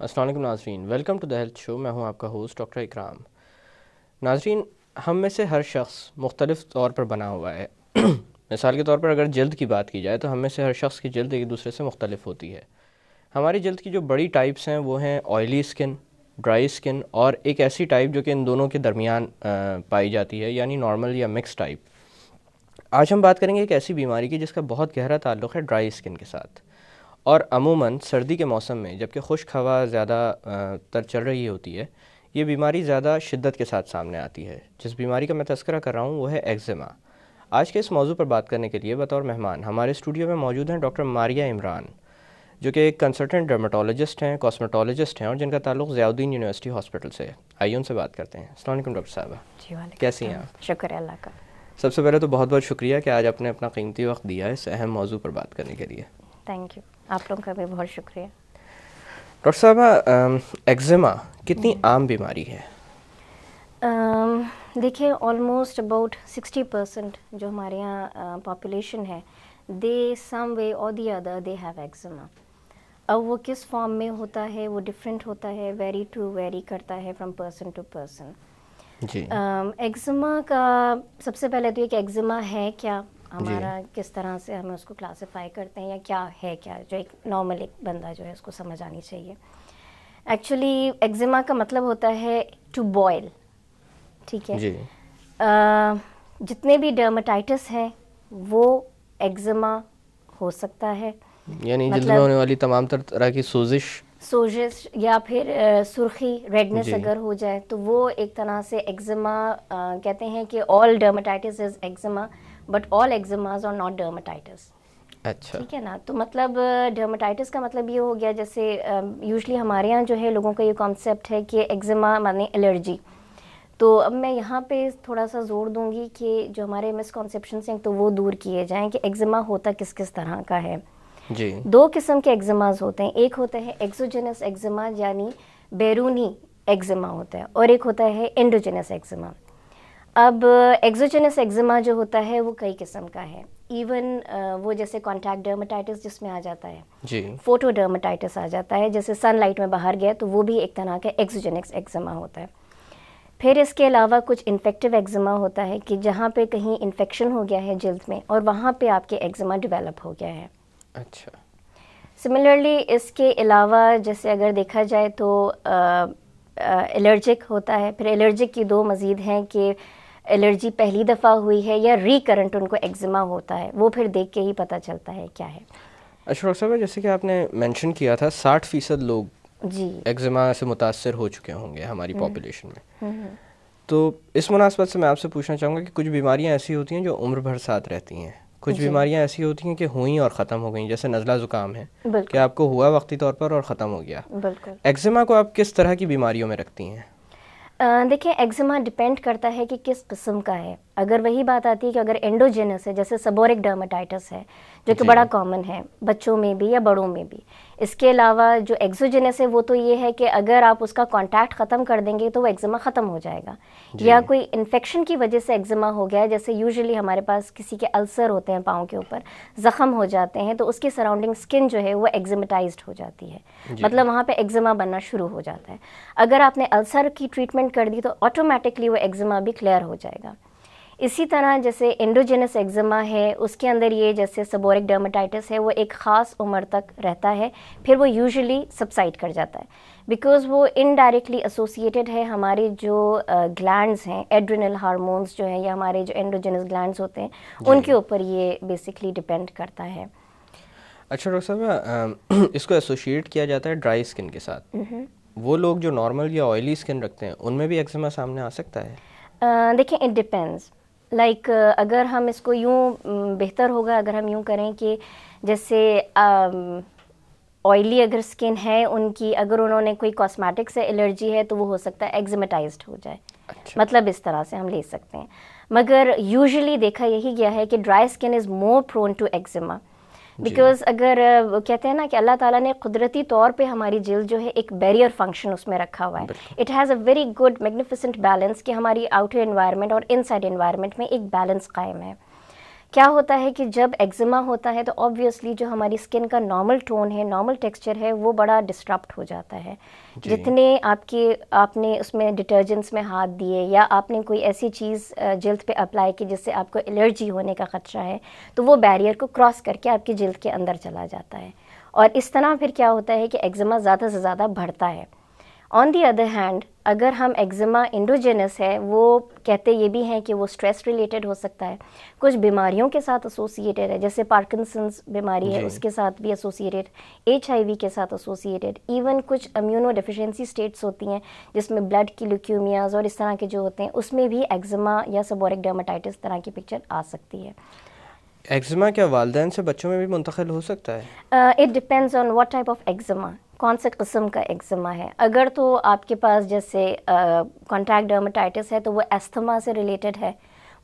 السلام علیکم ناظرین، ویلکم ٹو دا ہیلتھ شو. میں ہوں آپ کا ہوسٹ ڈاکٹر اکرام. ناظرین، ہم میں سے ہر شخص مختلف طور پر بنا ہوا ہے. مثال کے طور پر اگر جلد کی بات کی جائے تو ہم میں سے ہر شخص کی جلد ایک دوسرے سے مختلف ہوتی ہے. ہماری جلد کی جو بڑی ٹائپس ہیں وہ ہیں آئلی اسکن، ڈرائی اسکن اور ایک ایسی ٹائپ جو کہ ان دونوں کے درمیان پائی جاتی ہے، یعنی نارمل یا مکس ٹائپ. آج ہم بات کریں گے ایک ایسی بیماری کی جس کا بہت گہرا تعلق ہے ڈرائی اسکن کے ساتھ. اور عموماً سردی کے موسم میں جب کہ خشک ہوا زیادہ تر چل رہی ہوتی ہے، یہ بیماری زیادہ شدت کے ساتھ سامنے آتی ہے. جس بیماری کا میں تذکرہ کر رہا ہوں وہ ہے ایگزیما. آج کے اس موضوع پر بات کرنے کے لیے بطور مہمان ہمارے اسٹوڈیو میں موجود ہیں ڈاکٹر ماریہ عمران، جو کہ ایک کنسلٹنٹ ڈرماٹولوجسٹ ہیں، کاسمیٹولوجسٹ ہیں اور جن کا تعلق ضیاء الدین یونیورسٹی ہاسپٹل سے ہے. آئیے ان سے بات کرتے ہیں. السلام علیکم ڈاکٹر صاحبہ. جی وعلیکم کیسی ہیں السلام. آپ؟ شکر ہے اللہ کا. سب سے پہلے تو بہت بہت شکریہ کہ آج آپ نے اپنا قیمتی وقت دیا ہے اس اہم موضوع پر بات کرنے کے لیے. Thank you. آپ لوگوں کا بھی بہت شکریہ. ڈاکٹر صاحبہ، ایگزیما کتنی عام بیماری ہے؟ دیکھیں آلموسٹ اباؤٹ 60% جو ہمارے یہاں پاپولیشن ہے، دے سم وے اور the other they have eczema. اب وہ کس فارم میں ہوتا ہے وہ ڈفرینٹ ہوتا ہے، ویری کرتا ہے from person to person. G. Eczema کا سب سے پہلے تو یہ کہ ایگزیما ہے کیا، ہمارا کس طرح سے ہمیں اس کو کلاسیفائی کرتے ہیں یا کیا ہے، کیا جو ایک نارمل ایک بندہ جو ہے اس کو سمجھ آنی چاہیے. ایکچولی ایگزیما کا مطلب ہوتا ہے ٹو بوائل. ٹھیک ہے. جی. جتنے بھی ڈرماٹائٹس ہیں وہ ایگزیما ہو سکتا ہے، یعنی جلد میں ہونے والی تمام طرح کی سوزش یا پھر سرخی ریڈنس جی. اگر ہو جائے تو وہ ایک طرح سے ایگزیما. کہتے ہیں کہ آل ڈرماٹائٹس از eczema but all ایگزیماز are not ڈرماٹائٹس. اچھا. ٹھیک ہے نا. تو مطلب ڈرماٹائٹس کا مطلب یہ ہو گیا، جیسے یوزلی ہمارے یہاں جو ہے لوگوں کا یہ کانسیپٹ ہے کہ ایگزیما مانے الرجی. تو اب میں یہاں پہ تھوڑا سا زور دوں گی کہ جو ہمارے مسکنسیپشنس ہیں تو وہ دور کیے جائیں کہ ایگزیما ہوتا کس کس طرح کا ہے. جی. دو قسم کے ایگزیماز ہوتے ہیں. ایک ہوتا ہے ایکزوجینس ایگزیما یعنی بیرونی ایگزیما ہوتا ہے، اور ایک ہوتا ہے انڈوجینس ایگزیما. اب ایکزوجینس ایگزیما جو ہوتا ہے وہ کئی قسم کا ہے. ایون وہ جیسے کانٹیکٹ ڈرماٹائٹس جس میں آ جاتا ہے، جی. فوٹو ڈرماٹائٹس آ جاتا ہے، جیسے سن لائٹ میں باہر گیا تو وہ بھی ایک طرح کا ایکزوجینس ایگزیما ہوتا ہے. پھر اس کے علاوہ کچھ انفیکٹیو ایگزیما ہوتا ہے کہ جہاں پہ کہیں انفیکشن ہو گیا ہے جلد میں اور وہاں پہ آپ کے ایگزیما ڈیولپ ہو گیا ہے. اچھا. سملرلی اس کے علاوہ جیسے اگر دیکھا جائے تو الرجک ہوتا ہے. پھر الرجک کی دو مزید ہیں کہ الرجی پہلی دفعہ ہوئی ہے یا ریکرنٹ ان کو ایگزیما ہوتا ہے، وہ پھر دیکھ کے ہی پتہ چلتا ہے کیا ہے. ڈاکٹر صاحب، جیسے کہ آپ نے مینشن کیا تھا 60% لوگ جی ایگزیما سے متاثر ہو چکے ہوں گے ہماری پاپولیشن میں. تو اس مناسبت سے میں آپ سے پوچھنا چاہوں گا کہ کچھ بیماریاں ایسی ہوتی ہیں جو عمر بھر ساتھ رہتی ہیں، کچھ بیماریاں ایسی ہوتی ہیں کہ ہوئیں اور ختم ہو گئیں، جیسے نزلہ زکام ہے کہ آپ کو ہوا وقتی طور پر اور ختم ہو گیا. بالکل. ایگزیما کو آپ کس طرح کی بیماریوں میں رکھتی ہیں؟ دیکھیں ایگزیما ڈپینڈ کرتا ہے کہ کس قسم کا ہے. اگر وہی بات آتی ہے کہ اگر انڈوجینس ہے، جیسے سبورک ڈرماٹائٹس ہے جو کہ بڑا کامن ہے بچوں میں بھی یا بڑوں میں بھی. اس کے علاوہ جو ایکزوجینس ہے وہ تو یہ ہے کہ اگر آپ اس کا کانٹیکٹ ختم کر دیں گے تو وہ ایگزیما ختم ہو جائے گا. یا کوئی انفیکشن کی وجہ سے ایگزیما ہو گیا ہے، جیسے یوزلی ہمارے پاس کسی کے السر ہوتے ہیں پاؤں کے اوپر، زخم ہو جاتے ہیں تو اس کی سراؤنڈنگ اسکن جو ہے وہ ایگزیمیٹائزڈ ہو جاتی ہے، مطلب وہاں پہ ایگزیما بننا شروع ہو جاتا ہے. اگر آپ نے السر کی ٹریٹمنٹ کر دی تو آٹومیٹکلی وہ ایگزیما بھی کلیئر ہو جائے گا. اسی طرح جیسے انڈوجینس ایگزیما ہے اس کے اندر یہ جیسے سبورک ڈرماٹائٹس ہے وہ ایک خاص عمر تک رہتا ہے، پھر وہ یوزلی سبسائڈ کر جاتا ہے بیکاز وہ انڈائریکٹلی ایسوسیٹیڈ ہے ہمارے جو گلینڈز ہیں، ایڈرینل ہارمونز جو ہیں یا ہمارے جو انڈوجینس گلینڈز ہوتے ہیں ان کے اوپر یہ بیسکلی ڈپینڈ کرتا ہے. اچھا ڈاکٹر صاحب، اس کو ایسوشیٹ کیا جاتا ہے ڈرائی اسکن کے ساتھ. وہ لوگ جو نارمل یا آئلی اسکن رکھتے ہیں ان میں بھی ایگزیما سامنے آ سکتا ہے؟ دیکھیں اٹ ڈپینڈز. لائک اگر ہم اس کو یوں بہتر ہوگا اگر ہم یوں کریں کہ جیسے آئلی اگر اسکن ہے ان کی، اگر انہوں نے کوئی کاسمیٹک سے الرجی ہے تو وہ ہو سکتا ہے ایگزیمیٹائزڈ ہو جائے. مطلب اس طرح سے ہم لے سکتے ہیں. مگر یوزلی دیکھا یہی گیا ہے کہ dry skin is more prone to eczema because اگر کہتے ہیں نا کہ اللہ تعالیٰ نے قدرتی طور پہ ہماری جلد جو ہے ایک بیریئر فنکشن اس میں رکھا ہوا ہے. It has a very good magnificent balance کہ ہماری آؤٹر انوائرمنٹ اور ان سائڈ انوائرمنٹ میں ایک بیلنس قائم ہے کیا ہوتا ہے کہ جب ایگزما ہوتا ہے تو آبویسلی جو ہماری اسکن کا نارمل ٹون ہے، نارمل ٹیکسچر ہے، وہ بڑا ڈسٹرپٹ ہو جاتا ہے. جتنے آپ نے اس میں ڈٹرجنٹس میں ہاتھ دیے یا آپ نے کوئی ایسی چیز جلد پہ اپلائی کی جس سے آپ کو الرجی ہونے کا خدشہ ہے، تو وہ بیریئر کو کراس کر کے آپ کی جلد کے اندر چلا جاتا ہے، اور اس طرح پھر کیا ہوتا ہے کہ ایگزما زیادہ سے زیادہ بڑھتا ہے. آن دی ادر ہینڈ اگر ہم ایگزما انڈوجینس ہے، وہ کہتے یہ بھی ہیں کہ وہ اسٹریس ریلیٹڈ ہو سکتا ہے، کچھ بیماریوں کے ساتھ ایسوسیٹیڈ ہے، جیسے پارکنسنس بیماری ہے اس کے ساتھ بھی ایسوسیٹیڈ، HIV کے ساتھ ایسوسیٹیڈ، ایون کچھ امیونو ڈیفیشنسی اسٹیٹس ہوتی ہیں جس میں بلڈ کی لیوکیمیاز اور اس طرح کے جو ہوتے ہیں، اس میں بھی ایگزما یا سیبورک ڈرماٹائٹس طرح کی پکچر آ سکتی ہے. ایگزما کیا والدین سے بچوں میں بھی منتقل ہو سکتا ہے؟ It depends on what type of eczema, کون سے قسم کا ایگزما ہے. اگر تو آپ کے پاس جیسے کانٹیکٹ ڈرماٹائٹس ہے تو وہ ایستھما سے ریلیٹڈ ہے،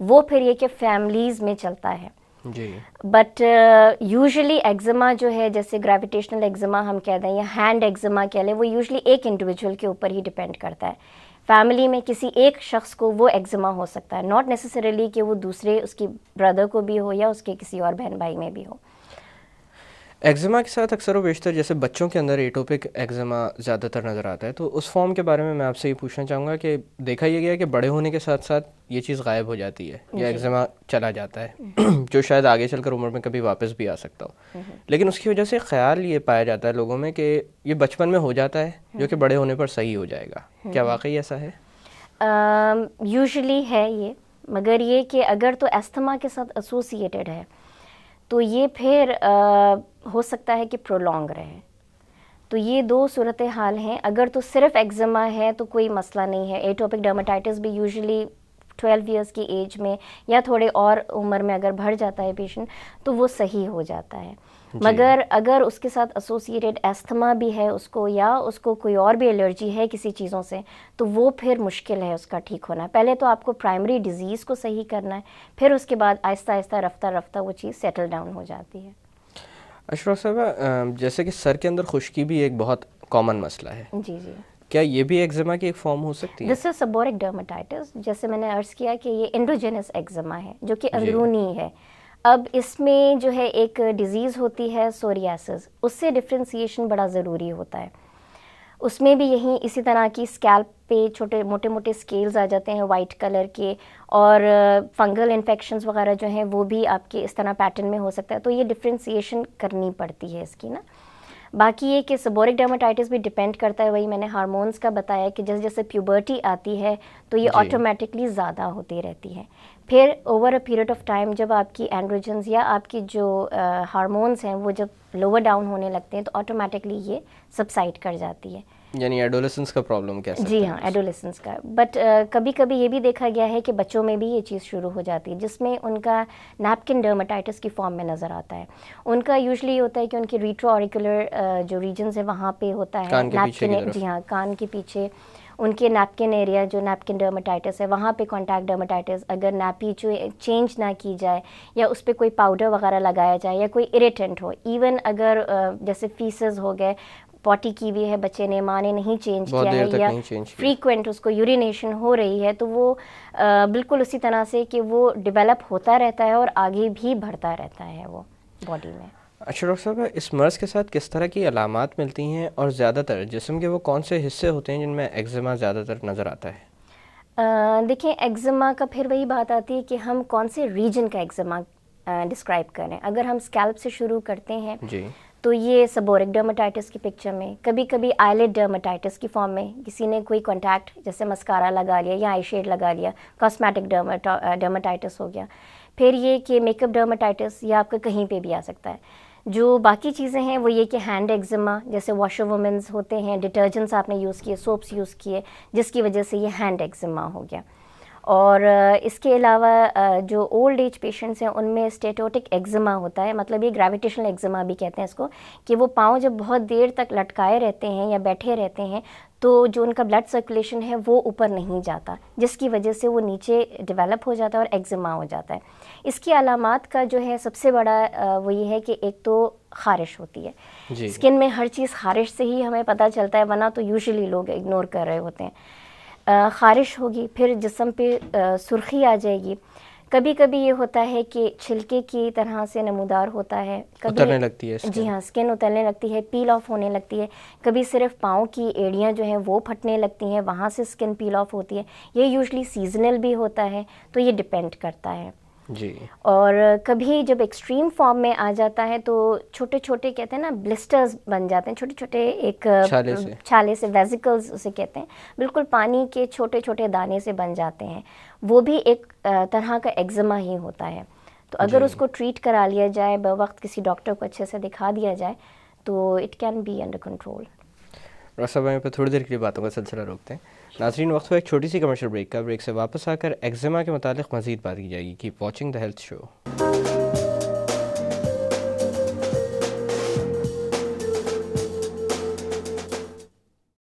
وہ پھر یہ کہ فیملیز میں چلتا ہے. جی. بٹ یوزلی ایگزما جو ہے جیسے گریویٹیشنل ایگزما ہم کہہ دیں یا ہینڈ ایگزما کہہ لیں، وہ یوزلی ایک انڈیویجول کے اوپر ہی ڈپینڈ کرتا ہے. فیملی میں کسی ایک شخص کو وہ ایگزما ہو سکتا ہے، ناٹ نیسسریلی کہ وہ دوسرے اس کی بردر کو بھی ہو یا اس کے کسی اور بہن بھائی میں بھی ہو. ایگزما کے ساتھ اکثر و بیشتر جیسے بچوں کے اندر ایٹوپک ایگزما زیادہ تر نظر آتا ہے، تو اس فارم کے بارے میں آپ سے یہ پوچھنا چاہوں گا کہ دیکھا یہ گیا کہ بڑے ہونے کے ساتھ ساتھ یہ چیز غائب ہو جاتی ہے یا ایگزما چلا جاتا ہے، جو شاید آگے چل کر عمر میں کبھی واپس بھی آ سکتا ہو، لیکن اس کی وجہ سے خیال یہ پایا جاتا ہے لوگوں میں کہ یہ بچپن میں ہو جاتا ہے جو کہ بڑے ہونے پر صحیح ہو جائے گا. کیا واقعی ایسا ہے؟ یوزلی ہے یہ، مگر یہ کہ اگر تو ایستھما کے ساتھ ایسوسیٹیڈ ہے تو یہ پھر ہو سکتا ہے کہ پرولونگ رہے. تو یہ دو صورتحال ہیں. اگر تو صرف ایگزما ہے تو کوئی مسئلہ نہیں ہے. ایٹوپک ڈرماٹائٹس بھی یوزلی 12 ایئرس کی ایج میں یا تھوڑے اور عمر میں اگر بڑھ جاتا ہے پیشنٹ تو وہ صحیح ہو جاتا ہے. مگر اگر اس کے ساتھ ایسوسیٹیڈ ایستھما بھی ہے اس کو، یا اس کو کوئی اور بھی الرجی ہے کسی چیزوں سے، تو وہ پھر مشکل ہے اس کا ٹھیک ہونا. پہلے تو آپ کو پرائمری ڈیزیز کو صحیح کرنا ہے، پھر اس کے بعد آہستہ آہستہ رفتہ رفتہ وہ چیز سیٹل ڈاؤن ہو جاتی ہے. اشرف صاحبہ، جیسے کہ سر کے اندر خشکی بھی ایک بہت کامن مسئلہ ہے، جی جی، کیا یہ بھی ایگزما کی ایک فارم ہو سکتی ہے؟ دس از سیبورک ڈرماٹائٹس. جیسے میں نے عرض کیا کہ یہ انڈوجینس ایگزما ہے جو کہ اندرونی ہے. اب اس میں جو ہے ایک ڈیزیز ہوتی ہے سوریاسس، اس سے ڈفرینسیشن بڑا ضروری ہوتا ہے. اس میں بھی یہی اسی طرح کی اسکیلپ پہ چھوٹے موٹے موٹے اسکیلز آ جاتے ہیں وائٹ کلر کے، اور فنگل انفیکشنز وغیرہ جو ہیں وہ بھی آپ کے اس طرح پیٹرن میں ہو سکتا ہے. تو یہ ڈفرینسیشن کرنی پڑتی ہے اس کی نا. باقی یہ کہ سیبورک ڈرماٹائٹس بھی ڈپینڈ کرتا ہے، وہی میں نے ہارمونس کا بتایا کہ جیسے جیسے پیوبرٹی آتی ہے تو یہ آٹومیٹکلی زیادہ ہوتی رہتی ہے. پھر over a period of time جب آپ کی اینڈروجنز یا آپ کی جو ہارمونس ہیں وہ جب لوور ڈاؤن ہونے لگتے ہیں تو آٹومیٹکلی یہ سبسائڈ کر جاتی ہے. یعنی ایڈولیسنس کا پرابلم کہہ سکتے ہیں. جی ہاں، ایڈولیسنس کا. بٹ کبھی کبھی یہ بھی دیکھا گیا ہے کہ بچوں میں بھی یہ چیز شروع ہو جاتی ہے جس میں ان کا نیپکن ڈرماٹائٹس کی فارم میں نظر آتا ہے. ان کا یوزلی یہ ہوتا ہے کہ ان کی ریٹرو اوریکولر جو ریجنز ہیں وہاں پہ ہوتا ہے نیپکن. جی ہاں، کان کے پیچھے ان کے نیپکن ایریا جو نیپکن ڈرماٹائٹس ہے وہاں پہ کانٹیکٹ ڈرماٹائٹس. اگر نیپی چینج نہ کی جائے یا اس پہ کوئی پاؤڈر وغیرہ لگایا جائے یا کوئی اریٹنٹ ہو، ایون اگر جیسے فیسز ہو گئے، پوٹی کی بھی ہے بچے نے، ماں نے نہیں چینج کیا ہے، یا فریکوینٹ اس کو یورینیشن ہو رہی ہے، تو وہ بالکل اسی طرح سے کہ وہ ڈیولپ ہوتا رہتا ہے اور آگے بھی بڑھتا رہتا ہے وہ باڈی میں. اچھا ڈاکٹر صاحب، اس مرض کے ساتھ کس طرح کی علامات ملتی ہیں اور زیادہ تر جسم کے وہ کون سے حصے ہوتے ہیں جن میں ایگزما زیادہ تر نظر آتا ہے؟ دیکھیں، ایگزما کا پھر وہی بات آتی ہے کہ ہم کون سے ریجن کا ایگزما ڈسکرائب کریں. اگر ہم اسکیلپ سے شروع کرتے ہیں جی تو یہ سیبورک ڈرماٹائٹس کی پکچر میں، کبھی کبھی آئیلٹ ڈرماٹائٹس کی فارم میں کسی نے کوئی کانٹیکٹ جیسے مسکارا لگا لیا یا آئی شیڈ لگا لیا، کاسمیٹک ڈرماٹائٹس ہو گیا. پھر یہ کہ میک اپ ڈرماٹائٹس یا آپ کا کہیں پہ بھی آ سکتا ہے. جو باقی چیزیں ہیں وہ یہ کہ ہینڈ ایگزما، جیسے واشر وومنز ہوتے ہیں، ڈٹرجنٹس آپ نے یوز کیے، سوپس یوز کیے، جس کی وجہ سے یہ ہینڈ ایگزما ہو گیا. اور اس کے علاوہ جو اولڈ ایج پیشنٹس ہیں ان میں اسٹیٹوٹک ایگزما ہوتا ہے، مطلب یہ گریویٹیشنل ایگزما بھی کہتے ہیں اس کو، کہ وہ پاؤں جب بہت دیر تک لٹکائے رہتے ہیں یا بیٹھے رہتے ہیں تو جو ان کا بلڈ سرکولیشن ہے وہ اوپر نہیں جاتا، جس کی وجہ سے وہ نیچے ڈیولپ ہو جاتا ہے اور ایگزما ہو جاتا ہے. اس کی علامات کا جو ہے سب سے بڑا وہ یہ ہے کہ ایک تو خارش ہوتی ہے. اسکن میں ہر چیز خارش سے ہی ہمیں پتہ چلتا ہے، ورنہ تو یوزلی لوگ اگنور کر رہے ہوتے ہیں. خارش ہوگی، پھر جسم پہ سرخی آ جائے گی، کبھی کبھی یہ ہوتا ہے کہ چھلکے کی طرح سے نمودار ہوتا ہے، اترنے لگتی ہے جی ہاں اسکن اترنے لگتی ہے، پیل آف ہونے لگتی ہے، کبھی صرف پاؤں کی ایڑیاں جو ہیں وہ پھٹنے لگتی ہیں، وہاں سے اسکن پیل آف ہوتی ہے. یہ یوزلی سیزنل بھی ہوتا ہے، تو یہ ڈپینڈ کرتا ہے. جی. اور کبھی جب ایکسٹریم فارم میں آ جاتا ہے تو چھوٹے چھوٹے کہتے ہیں نا بلسٹرز بن جاتے ہیں، چھوٹے چھوٹے ایک چھالے سے، ویزیکلز اسے کہتے ہیں، بالکل پانی کے چھوٹے چھوٹے دانے سے بن جاتے ہیں. وہ بھی ایک طرح کا ایگزما ہی ہوتا ہے. تو اگر اس کو ٹریٹ کرا لیا جائے بوقت، کسی ڈاکٹر کو اچھے سے دکھا دیا جائے تو it can be under control. Doctor صاحب یہاں پہ تھوڑی دیر کے لیے باتوں کا سلسلہ روکتے ہیں. ناظرین وقت ہوا ایک چھوٹی سی کمرشل بریک کا. بریک سے واپس آ کر ایگزیما کے متعلق مزید بات کی جائے گی. Keep watching the health show.